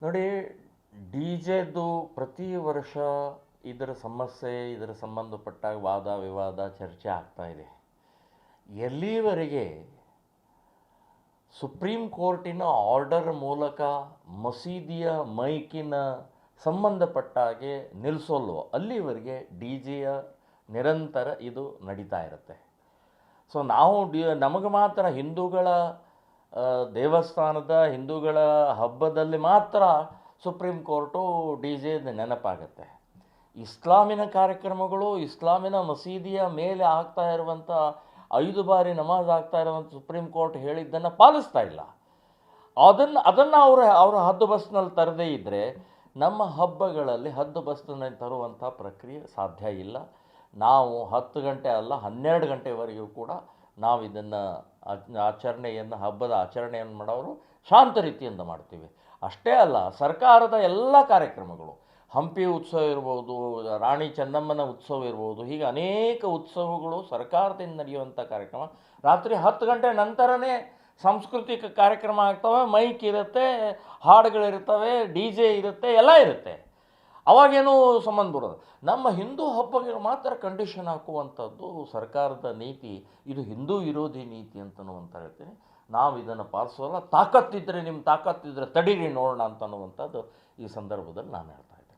ನೋಡಿ, ಡಿ ಜೆದು ಪ್ರತಿ ವರ್ಷ ಇದರ ಸಮಸ್ಯೆ, ಇದರ ಸಂಬಂಧಪಟ್ಟಾಗ ವಾದ ವಿವಾದ ಚರ್ಚೆ ಆಗ್ತಾ ಇದೆ. ಎಲ್ಲಿವರೆಗೆ ಸುಪ್ರೀಂ ಕೋರ್ಟಿನ ಆರ್ಡರ್ ಮೂಲಕ ಮಸೀದಿಯ ಮೈಕಿನ ಸಂಬಂಧಪಟ್ಟಾಗೆ ನಿಲ್ಲಿಸೋಲ್ವೋ ಅಲ್ಲಿವರೆಗೆ ಡಿ ಜೆಯ ನಿರಂತರ ಇದು ನಡೀತಾ ಇರುತ್ತೆ. ಸೊ ನಾವು ನಮಗೆ ಮಾತ್ರ ಹಿಂದೂಗಳ ದೇವಸ್ಥಾನದ ಹಿಂದೂಗಳ ಹಬ್ಬದಲ್ಲಿ ಮಾತ್ರ ಸುಪ್ರೀಂ ಕೋರ್ಟು ಡಿ ಜೆ ನೆನಪಾಗುತ್ತೆ. ಇಸ್ಲಾಮಿನ ಕಾರ್ಯಕ್ರಮಗಳು, ಇಸ್ಲಾಮಿನ ಮಸೀದಿಯ ಮೇಲೆ ಆಗ್ತಾ ಇರುವಂಥ 5 ಬಾರಿ ನಮಾಜ್ ಆಗ್ತಾ ಇರುವಂಥ ಸುಪ್ರೀಂ ಕೋರ್ಟ್ ಹೇಳಿದ್ದನ್ನು ಪಾಲಿಸ್ತಾ ಇಲ್ಲ. ಅದನ್ನು ಅವರ ಹದ್ದು ಬಸ್ನಲ್ಲಿ ತರದೇ ಇದ್ದರೆ ನಮ್ಮ ಹಬ್ಬಗಳಲ್ಲಿ ಹದ್ದು ಬಸ್ನಲ್ಲಿ ತರುವಂಥ ಪ್ರಕ್ರಿಯೆ ಸಾಧ್ಯ ಇಲ್ಲ. ನಾವು 10 ಗಂಟೆ ಅಲ್ಲ 12 ಗಂಟೆವರೆಗೂ ಕೂಡ ನಾವು ಇದನ್ನು ಹಬ್ಬದ ಆಚರಣೆಯನ್ನು ಮಾಡೋರು ಶಾಂತ ರೀತಿಯಿಂದ ಮಾಡ್ತೀವಿ. ಅಷ್ಟೇ ಅಲ್ಲ, ಸರ್ಕಾರದ ಎಲ್ಲ ಕಾರ್ಯಕ್ರಮಗಳು, ಹಂಪಿ ಉತ್ಸವ ಇರ್ಬೋದು, ರಾಣಿ ಚೆನ್ನಮ್ಮನ ಉತ್ಸವ ಇರ್ಬೋದು, ಹೀಗೆ ಅನೇಕ ಉತ್ಸವಗಳು ಸರ್ಕಾರದಿಂದ ನಡೆಯುವಂಥ ಕಾರ್ಯಕ್ರಮ ರಾತ್ರಿ 10 ಗಂಟೆ ನಂತರನೇ ಸಾಂಸ್ಕೃತಿಕ ಕಾರ್ಯಕ್ರಮ ಆಗ್ತವೆ. ಮೈಕ್ ಇರುತ್ತೆ, ಹಾಡುಗಳಿರ್ತವೆ, ಡಿ ಜೆ ಇರುತ್ತೆ, ಎಲ್ಲ ಇರುತ್ತೆ. ಅವಾಗೇನೂ ಸಂಬಂಧ ಬರೋದು. ನಮ್ಮ ಹಿಂದೂ ಹಬ್ಬಗಳು ಮಾತ್ರ ಕಂಡೀಷನ್ ಹಾಕುವಂಥದ್ದು ಸರ್ಕಾರದ ನೀತಿ. ಇದು ಹಿಂದೂ ವಿರೋಧಿ ನೀತಿ ಅಂತಲೂ ಅಂತ ಹೇಳ್ತೀನಿ. ನಾವು ಇದನ್ನು ಪಾಲಿಸೋಲ್ಲ. ತಾಕತ್ತಿದ್ದರೆ, ನಿಮ್ಮ ತಾಕತ್ತಿದ್ದರೆ ತಡೀರಿ ನೋಡೋಣ ಅಂತನ್ನುವಂಥದ್ದು ಈ ಸಂದರ್ಭದಲ್ಲಿ ನಾನು ಹೇಳ್ತಾ ಇದ್ದೀನಿ.